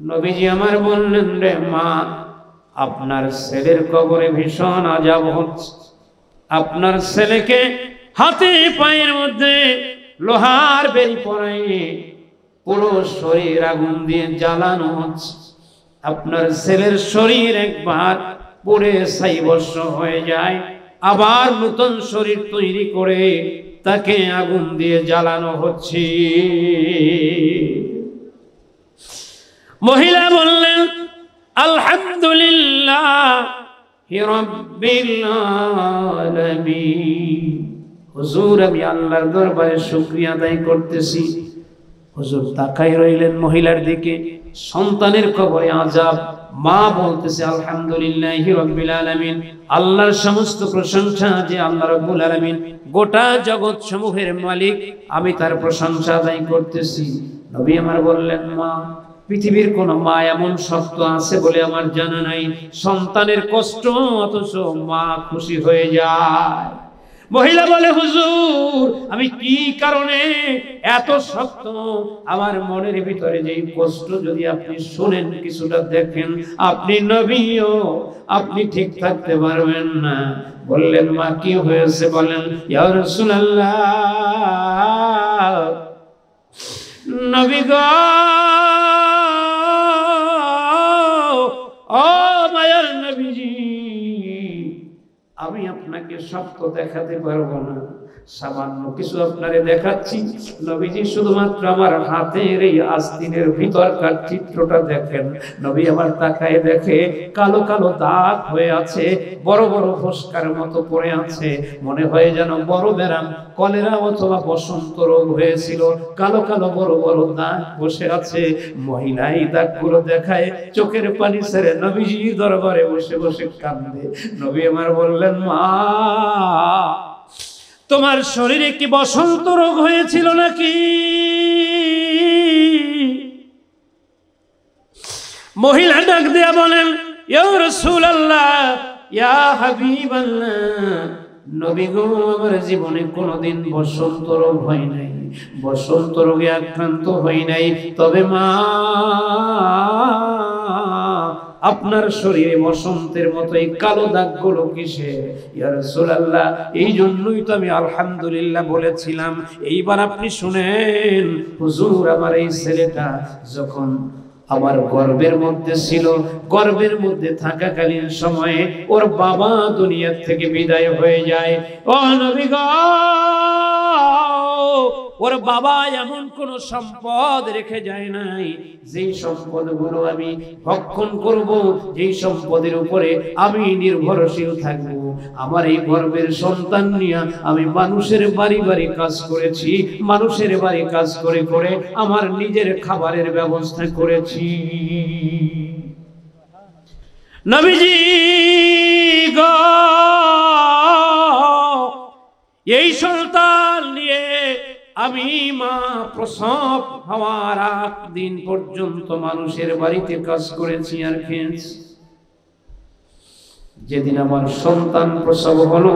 নবীজি আমার বললেন, রে মা, আপনার ছেলের কবরে ভীষণ আযাব হচ্ছে, আপনার ছেলেকে হাতে পায়ের মধ্যে লোহার বেড়ি পরাইয়ে পুরো শরীর আগুন দিয়ে জ্বালানো হচ্ছে। আপনার ছেলের শরীর একবার পুড়ে ছাই ভস্ম হয়ে যায়, আবার নতুন শরীর তৈরি করে তাকে আগুন দিয়ে জ্বালানো হচ্ছে। মহিলা বললেন, আলহামদুলিল্লাহ রাব্বিল আলামিন। হুজুর আমি আল্লাহর দরবারে শুকরিয়া আদায় করতেছি। হুজুর তাকাই রইলেন মহিলার দিকে, সন্তানের কবরে আযাব। মা বলতেছে, আলহামদুলিল্লাহি রাব্বিল আলামিন, আল্লাহর সমস্ত প্রশংসা যে আল্লাহ রাব্বুল আলামিন গোটা জগৎ সমূহের মালিক, আমি তার প্রশংসা আদায় করতেছি। নবী আমার বললেন, মা, পৃথিবীর কোন মা এমন শক্ত আছে বলে আমার জানা নাই, সন্তানের কষ্ট অথচ মা খুশি হয়ে যায়। মহিলা বলে, হুজুর আমি কি কারণে এত শক্ত, আমার মনের ভিতরে যে কষ্ট যদি আপনি শুনেন, কিছুটা দেখেন, আপনি নবীও আপনি ঠিক থাকতে পারবেন না। বললেন, মা কি হয়েছে বলেন। ইয়া রাসূলুল্লাহ, নবী গো, ও মায়ার নবীজি, আমি আপনাকে সত্য দেখাতে পারবো না, সামান্য কিছু আপনারে দেখাচ্ছি। নবীজি শুধুমাত্র আমার হাতের এই আস্তিনের ভিতরকার চিত্রটা দেখেন। নবী আমার তাকায় দেখে কালো কালো দাগ হয়ে আছে, বড় বড় ফোস্কার মতো পড়ে আছে, মনে হয় যেন বড় ব্যারাম, কলেরা অথবা বসন্ত রোগ হয়েছিল। কালো কালো বড় বড় দাগ বসে আছে। মহিলা এই দাগগুলো দেখায়, চোখের পানি ছেড়ে নবীজির দরবারে বসে বসে কাঁদে। নবী আমার বললেন, মা তোমার শরীরে কি বসন্ত রোগ হয়েছিল নাকি? মহিলা ডাক দিয়া বলেন, ইয়া রাসূলুল্লাহ, ইয়া হাবিবাল্লাহ, নবী গো, আমার জীবনে কোনোদিন বসন্ত রোগ হয় নাই, বসন্ত রোগে আক্রান্ত হই নাই। তবে মা, আপনার শরীরে বসন্তের মতো এই কালো দাগগুলো কিসে? ইয়া রাসূলুল্লাহ, এই জন্যই তো আমি আলহামদুলিল্লাহ বলেছিলাম। এইবার আপনি শুনেন, হুজুর আমার এই ছেলেটা যখন আমার গর্ভের মধ্যে ছিল, গর্ভের মধ্যে থাকাকালীন সময়ে ওর বাবা দুনিয়া থেকে বিদায় হয়ে যায়। ও নবী গো, ওর বাবা এমন কোন সম্পদ রেখে যায় নাই যেই সম্পদগুলো আমি ভক্ষণ করব, যেই সম্পদের উপরে আমি নির্ভরশীল থাকব। আমার এই গর্ভের সন্তান নিয়ে আমি মানুষের বাড়ি বাড়ি কাজ করেছি, মানুষের বাড়ি কাজ করে করে আমার নিজের খাবারের ব্যবস্থা করেছি। নবীজি গো, এই সন্তান নিয়ে আমি মা প্রসব হওয়ার আগ দিন পর্যন্ত মানুষের বাড়িতে কাজ করেছি আর খেয়েছি। যেদিন আমার সন্তান প্রসব হলো,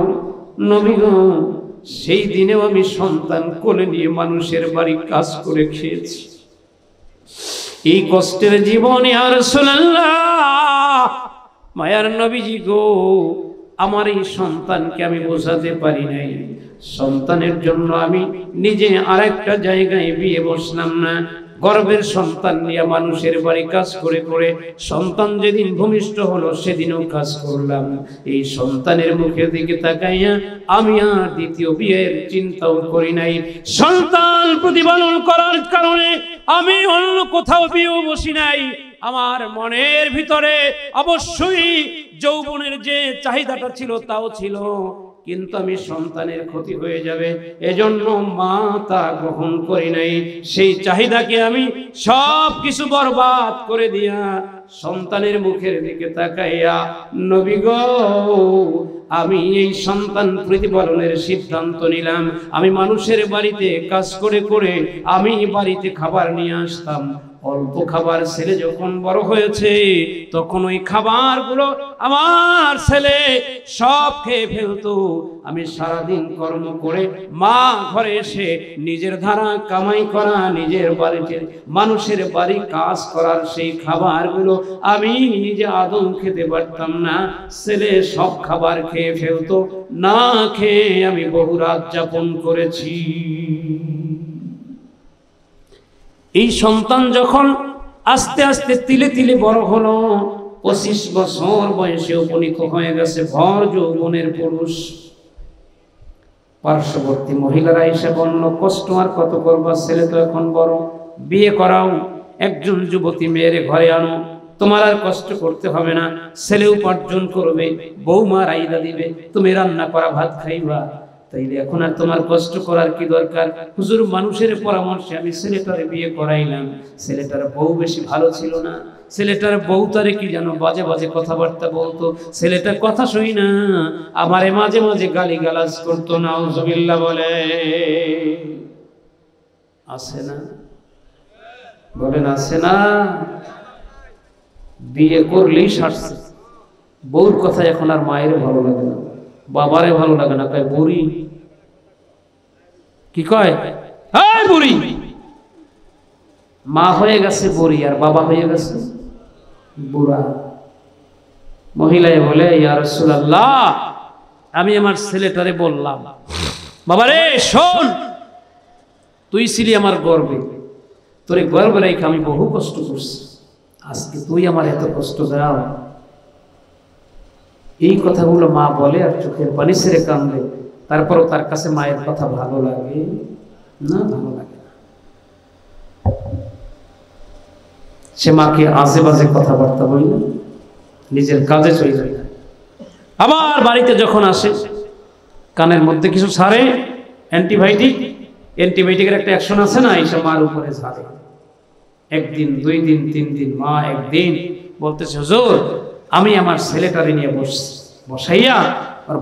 নবী গো, সেই দিনেও আমি সন্তান কোলে নিয়ে মানুষের বাড়ি কাজ করে খেয়েছি। এই কষ্টের জীবনে আর রাসূলুল্লাহ, মায়ার নবীজি গো, আমার এই সন্তানকে আমি বোঝাতে পারি নাই। সন্তানের জন্য আমি নিজে আরেকটা জায়গায় বিয়ে বসলাম না, গর্ভের সন্তান নিয়ে মানুষের বাড়ি কাজ করে করে সন্তান যেদিন ভূমিষ্ঠ হলো সেদিনও কাজ করলাম। এই সন্তানের মুখের দিকে তাকাইয়া আমি আর দ্বিতীয় বিয়ের চিন্তাও করি নাই। সন্তান প্রতিপালন করার কারণে আমি অন্য কোথাও বিয়েও বসি নাই। আমার মনের ভিতরে অবশ্যই যৌবনের যে চাহিদাটা ছিল তাও ছিল, কিন্তু আমি সন্তানের ক্ষতি হয়ে যাবে এজন্য মা তা গ্রহণ করি নাই। সেই চাহিদাকে আমি সব কিছু বরবাদ করে দিয়া সন্তানের মুখের দিকে তাকাইয়া, নবী গো, আমি এই সন্তান প্রতিপালনের সিদ্ধান্ত নিলাম। আমি মানুষের বাড়িতে কাজ করে করে আমি বাড়িতে খাবার নিয়ে আসতাম। অল্প খাবার ছেলে যখন বড় হয়েছে তখন ওই খাবারগুলো আমার ছেলে সব খেয়ে ফেলতো। আমি সারাদিন কর্ম করে মা ঘরে এসে নিজের ধারা কামাই করা, নিজের বাড়িতে মানুষের বাড়ি কাজ করার সেই খাবারগুলো আমি নিজে আদৌ খেতে পারতাম না। ছেলে সব খাবার খেয়ে ফেলতো, না খেয়ে আমি বহু রাত যাপন করেছি। এই সন্তান যখন আস্তে আস্তে তিলে তিলে বড় হলো, 25 বছর বয়সে উপনীত হয়ে গেছে, ভর যৌবনের পুরুষ। পার্শ্ববর্তী মহিলারা এসে বলল, কষ্ট আর কত করবা, ছেলে তো এখন বড়, বিয়ে করাও, একজন যুবতী মেয়ের ঘরে আনো, তোমার আর কষ্ট করতে হবে না, ছেলে উপার্জন করবে, বৌমা রাইদা দিবে, তুমি রান্না করা ভাত খাইবা, তাইলে এখন আর তোমার কষ্ট করার কি দরকার। হুজুর, মানুষের পরামর্শে আমি ছেলেটারে বিয়ে করাইলাম। ছেলেটার বউ বেশি ভালো ছিল না, ছেলেটার বউ তারে কি যেন বাজে বাজে কথাবার্তা বলতো। ছেলেটার কথা শুই না আমারে মাঝে মাঝে গালি গালাজ করতো। নাউজুবিল্লাহ বলে, আছে না? বলেন আছে না? বিয়ে করলেই সারছে, বউর কথা এখন আর মায়ের ভালো লাগে না। বাবারে ভালো লাগে না, কয় বুড়ি। কি কয়? এই বুড়ি। মা হয়ে গেছে বুড়ি আর বাবা হয়ে গেছে বুড়া। মহিলায় বলে, ইয়া রাসূলুল্লাহ, আমি আমার ছেলেটারে বললাম, বাবারে শোন, তুই ছিলি আমার গর্বে, তোর গর্বে রেখে আমি বহু কষ্ট করছি, আজকে তুই আমার এত কষ্ট দাও। এই কথাগুলো মা বলে আর চোখের পানি ছেড়ে কান্দে। তারপরও তার কাছে মায়ের কথা ভালো লাগে না? ভালো লাগে না। সে মাকে আজে বাজে কথাবার্তা বলল, নিজের কাজে চলে যায়। আবার বাড়িতে যখন আসে, কানের মধ্যে কিছু ছাড়ে, অ্যান্টিবায়োটিকের একটা অ্যাকশন আছে না, এইসব মার উপরে ছাড়ে। একদিন, 2 দিন, 3 দিন, মা একদিন বলতেছে, হুজুর আমি আমার ছেলেটারে নিয়ে বসাইয়া আর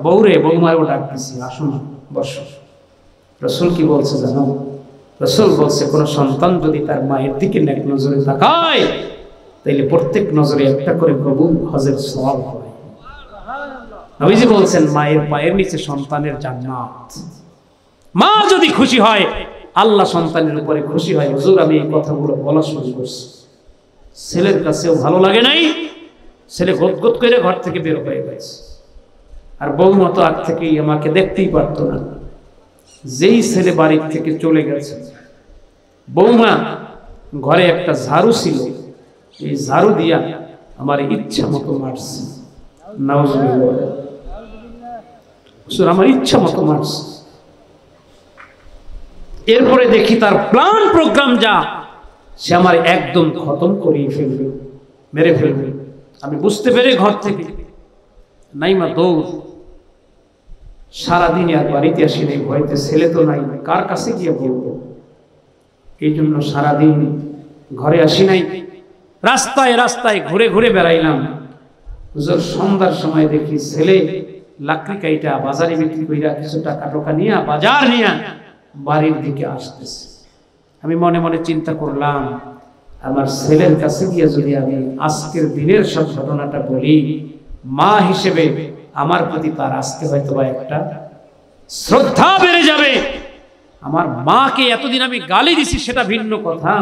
বৌমারও ডাকতেছি, আসুন বসো। রাসূল কি বলছে জানো? রাসূল বলছে, কোন সন্তান যদি তার মায়ের দিকে নেক নজরে তাকায়, তাইলে প্রত্যেক নজরে একটা করে কবুল হজের সওয়াব হয়। নবীজি বলছেন, মায়ের পায়ের নিচে সন্তানের জান্নাত। মা যদি খুশি হয়, আল্লাহ সন্তানের উপরে খুশি হয়। হুজুর আমি এই কথাগুলো বলা শুরু করছি, ছেলের কাছেও ভালো লাগে নাই, ছেলে গদগদ করে ঘর থেকে বের হয়ে গেছে। আর বৌমা তো আগ থেকেই আমাকে দেখতেই পারতো না। যেই ছেলে বাড়ির থেকে চলে গেছে, বৌমা ঘরে একটা ঝাড়ু ছিল, এই ঝাড়ু দিয়া আমার ইচ্ছা মতো মারছে। নাউজুবিল্লাহ, আমার ইচ্ছা মতো মারছে। এরপরে দেখি তার প্ল্যান প্রোগ্রাম যা, সে আমার একদম খতম করিয়ে ফেলবে, মেরে ফেলবে। আমি বুঝতে পেরে ঘর থেকে নাইমা দৌড়। সারাদিন আর বাড়িতে আসি নাই, ভয়তে ছেলে তো নাই, কার কাছে গিয়ে বলবো। এই জন্য সারাদিন ঘরে আসি নাই, রাস্তায় রাস্তায় ঘুরে ঘুরে বেড়াইলাম। হুজুর সন্ধ্যার সময় দেখি ছেলে লাকড়ি কাইটা বাজারে বিক্রি কইরা কিছু টাকা টোকা নিয়ে বাজার নিয়ে বাড়ির দিকে আসতেছে। আমি মনে মনে চিন্তা করলাম, আমার ছেলের কাছে গিয়ে যদি আমি আজকের দিনের সব ঘটনাটা বলি, মা হিসেবে আমার প্রতি তার আজকে হয়তো বা একটা শ্রদ্ধা বেড়ে যাবে। আমার মাকে এতদিন আমি গালি দিছি সেটা ভিন্ন কথা,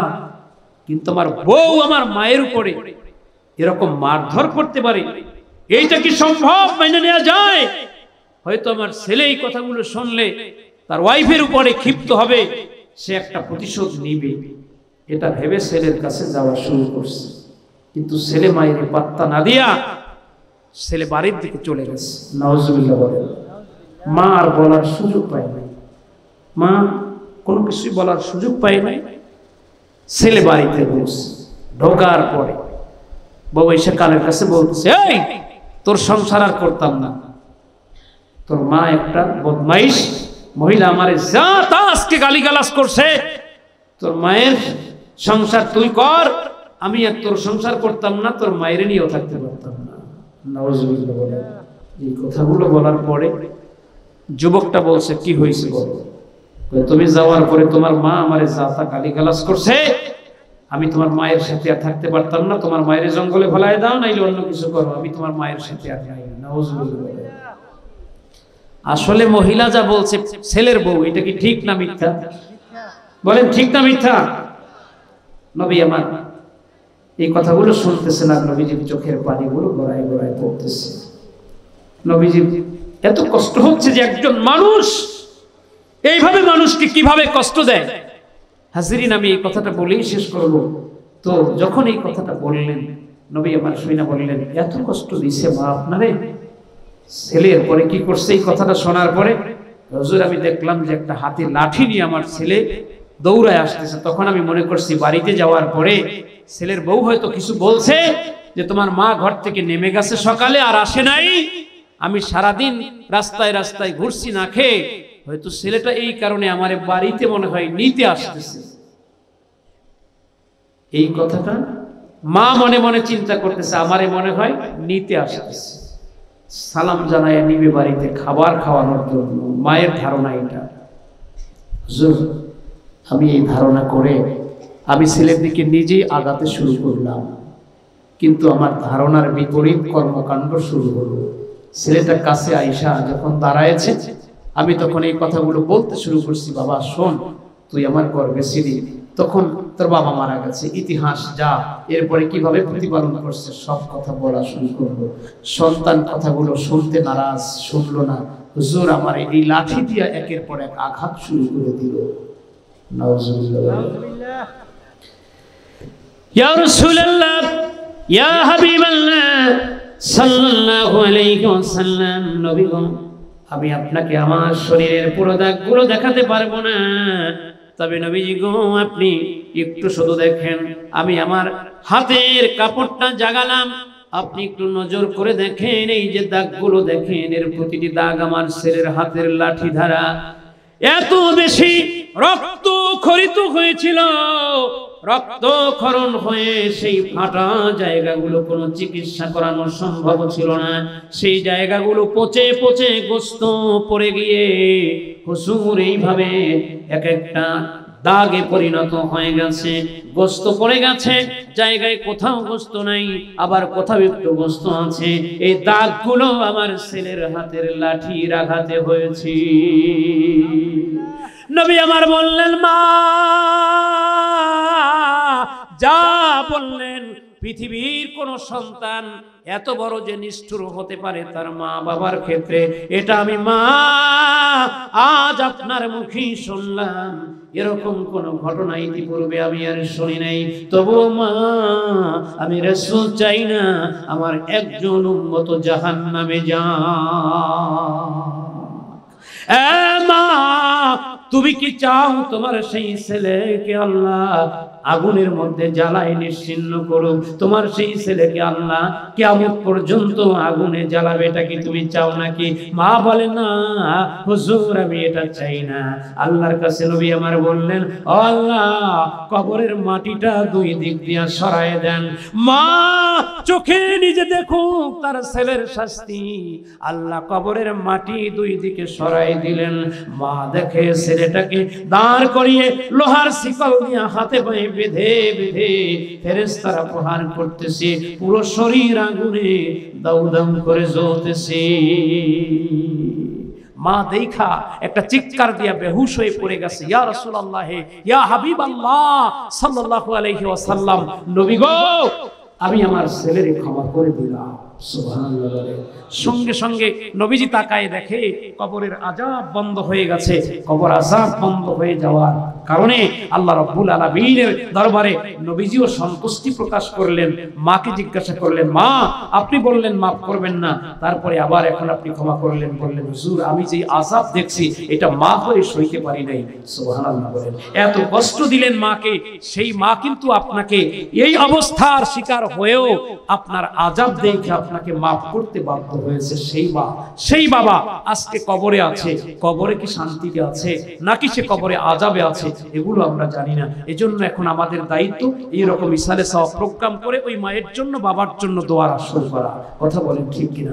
কিন্তু আমার বউ আমার মায়ের উপরে এরকম মারধর করতে পারে, এইটা কি সম্ভব? মেনে নেওয়া যায়? হয়তো আমার ছেলে এই কথাগুলো শুনলে তার ওয়াইফের উপরে ক্ষিপ্ত হবে, সে একটা প্রতিশোধ নিবে, এটা ভেবে ছেলের কাছে যাওয়া শুরু করছে। কিন্তু ছেলে মায়ের পাত্তা না দিয়া ছেলে বাড়ির দিকে চলে গেছে। নাউজুবিল্লাহ বলেন। মা আর বলার সুযোগ পায় নাই, মা কোনো কিছুই বলার সুযোগ পায় নাই। ছেলে বাড়িতে বসে ঢোকার পরে বাবা এসে কানের কাছে বলতেছে, এই তোর সংসার আর করতাম না, তোর মা একটা বদমাইশ মহিলা, আমারে যা তা আজকে গালিগালাজ করছে, তোর মায়ের সংসার তুই কর, আমি আর তোর সংসার করতাম না, তোর মায়ের নিয়েও থাকতে পারতাম না। নাউজুবিল্লাহ বলে। এই কথাগুলো বলার পরে যুবকটা বলছে, কি হয়েছে বলো? তুমি যাওয়ার পরে তোমার মা আমারে যা তা গালিগালাজ করছে, আমি তোমার মায়ের সাথে আর থাকতে পারতাম না, তোমার মায়ের জঙ্গলে ফেলায় দাও, নাইলে অন্য কিছু করো, আমি তোমার মায়ের সাথে আর নাই। নাউজুবিল্লাহ। আসলে মহিলা যা বলছে ছেলের বউ, এটা কি ঠিক না মিথ্যা? বলেন ঠিক না মিথ্যা? নবী আমার এই কথাগুলো শুনতেছেন আর নবীজির চোখের পানিগুলো গড়ায় গড়ায় পড়তেছে। নবীজির এত কষ্ট হচ্ছে যে একজন মানুষ এইভাবে মানুষকে কিভাবে কষ্ট দেয়। হাজিরিন, আমি এই কথাটা বলেই শেষ করব। তো যখন এই কথাটা বললেন, নবী আমার শুইনা বললেন, এত কষ্ট দিছে মা আপনারে? ছেলের পরে কি করছে এই কথাটা শোনার পরে? হুজুর আমি দেখলাম যে একটা হাতে লাঠি নিয়ে আমার ছেলে দৌড়ায় আসতেছে। তখন আমি মনে করছি বাড়িতে যাওয়ার পরে ছেলের বউ হয়তো কিছু বলছে, যে তোমার মা ঘর থেকে নেমে গেছে সকালে আর আসে নাই, আমি সারাদিন রাস্তায় রাস্তায় ঘুরছি না খেয়ে, হয়তো ছেলেটা এই কারণে আমার বাড়িতে মনে হয় নিতে আসতেছে। এই কথাটা মা মনে মনে চিন্তা করতেছে, আমারে মনে হয় নিতে আসতেছে, সালাম জানায় নিবে বাড়িতে খাবার খাওয়ানোর জন্য। মায়ের ধারণা এটা। হুজুর আমি এই ধারণা করে আমি ছেলের দিকে নিজেই আগাতে শুরু করলাম, কিন্তু আমার ধারণার বিপরীত কর্মকাণ্ড শুরু হলো। ছেলেটা কাছে আইসা যখন দাঁড়ায়ছে, আমি তখন এই কথাগুলো বলতে শুরু করছি, বাবা শোন, তুই আমার গর্বে ছিলি, তখন তোর বাবা মারা গেছে, ইতিহাস যা, এরপরে কিভাবে প্রতিপালন করছে সব কথা বলা শুরু করলো। সন্তান কথাগুলো শুনতে নারাজ, শুনলো না। হুজুর আমার এই লাঠি দিয়া একের পর এক আঘাত শুরু করে দিল। নাউজুবিল্লাহ। ইয়া রাসূলুল্লাহ, ইয়া হাবিবাল্লাহ সাল্লাল্লাহু আলাইহি ওয়াসাল্লাম, নবী গো, আমি আপনাকে আমার শরীরের পুরো দাগগুলো দেখাতে পারবো না, তবে নবীজি গো আপনি একটু শুধু দেখেন, আমি আমার হাতের কাপড়টা জাগালাম, আপনি একটু নজর করে দেখেন, এই যে দাগগুলো দেখেন, এর প্রতিটি দাগ আমার ছেলের হাতের লাঠি ধারা। এত বেশি রক্ত খরিত হয়েছিল, রক্তক্ষরণ হয়ে সেই ফাটা জায়গাগুলো কোনো চিকিৎসা করানো সম্ভব ছিল না। সেই জায়গাগুলো পচে পচে গোস্ত পড়ে গিয়ে হুজুর এইভাবে এক একটা দাগে পরিণত হয়ে গেছে। গোস্ত পড়ে গেছে, জায়গায় কোথাও গোস্ত নাই, আবার কোথাও একটু গোস্ত আছে। এই দাগগুলো আমার ছেলের হাতের লাঠির আঘাতে হয়েছে। নবী আমার বললেন, মা যা বললেন, পৃথিবীর কোন সন্তান এত বড় যে নিষ্ঠুর হতে পারে তার মা বাবার ক্ষেত্রে, এটা আমি মা আজ আপনার মুখেই শুনলাম। এরকম কোন ঘটনা ইতিপূর্বে আমি আর শুনি নাই। তবু মা, আমি রাসূল চাই না আমার একজন উম্মত জাহান্নামে যাক। মা, তুমি কি চাও তোমার সেই ছেলেকে আল্লাহ আগুনের মধ্যে জ্বালায় নিশ্চিহ্ন করুক? তোমার সেই ছেলেকে আল্লাহ কিয়ামত পর্যন্ত আগুনে জ্বালাবে, এটা কি তুমি চাও নাকি? মা বলে, না হুজুর, আমি এটা চাই না। আল্লাহর কাছে নবী আমার বললেন, ও আল্লাহ, কবরের মাটিটা দুই দিক দিয়ে সরায় দেন। মা চোখে নিজে দেখুক তার ছেলের শাস্তি। আল্লাহ কবরের মাটি দুই দিকে সরাই দিলেন। মা দেখে ছেলেটাকে দাঁড় করিয়ে লোহার শিকল দিয়ে হাতে পায়ে বেঁধে বেঁধে ফেরেশতারা প্রহার করতেছে, পুরো শরীর আগুনে দাউ দাউ করে জ্বলতেছে। মা দেখা একটা চিৎকার দিয়া বেহুশ হয়ে পড়ে গেছে। ইয়া রাসূলুল্লাহ, ইয়া হাবিবাল্লাহ সাল্লাল্লাহু আলাইহি ওয়াসাল্লাম, নবী গো, আমি আমার ছেলের ক্ষমা করে দিলাম। সুবহানাল্লাহ। সঙ্গে সঙ্গে নবীজি তাকায় দেখে কবরের আযাব বন্ধ হয়ে গেছে। কবর আযাব বন্ধ হয়ে যাওয়ার কারণে আল্লাহ রাব্বুল আলামিনের দরবারে নবীজিও সন্তুষ্টি প্রকাশ করলেন। মাকে জিজ্ঞাসা করলেন, মা আপনি বললেন মাফ করবেন না, তারপরে আবার এখন আপনি ক্ষমা করলেন। বললেন, হুজুর আমি যে আযাব দেখছি এটা মা হয়ে সইতে পারি নাই। সুবহানাল্লাহ বলেন। এত কষ্ট দিলেন মাকে, সেই মা কিন্তু আপনাকে এই অবস্থার শিকার হয়েও আপনার আযাব দেখে আপনাকে মাফ করতে বাধ্য হয়েছে। সেই বাবা আজকে কবরে আছে। কবরে কি শান্তিতে আছে নাকি সে কবরে আযাবে আছে এগুলো আমরা জানি না। এজন্য এখন আমাদের দায়িত্ব এইরকম ইসালে সওয়াব প্রোগ্রাম করে ওই মায়ের জন্য বাবার জন্য দোয়ার আসর করা। কথা বলেন ঠিক কিনা?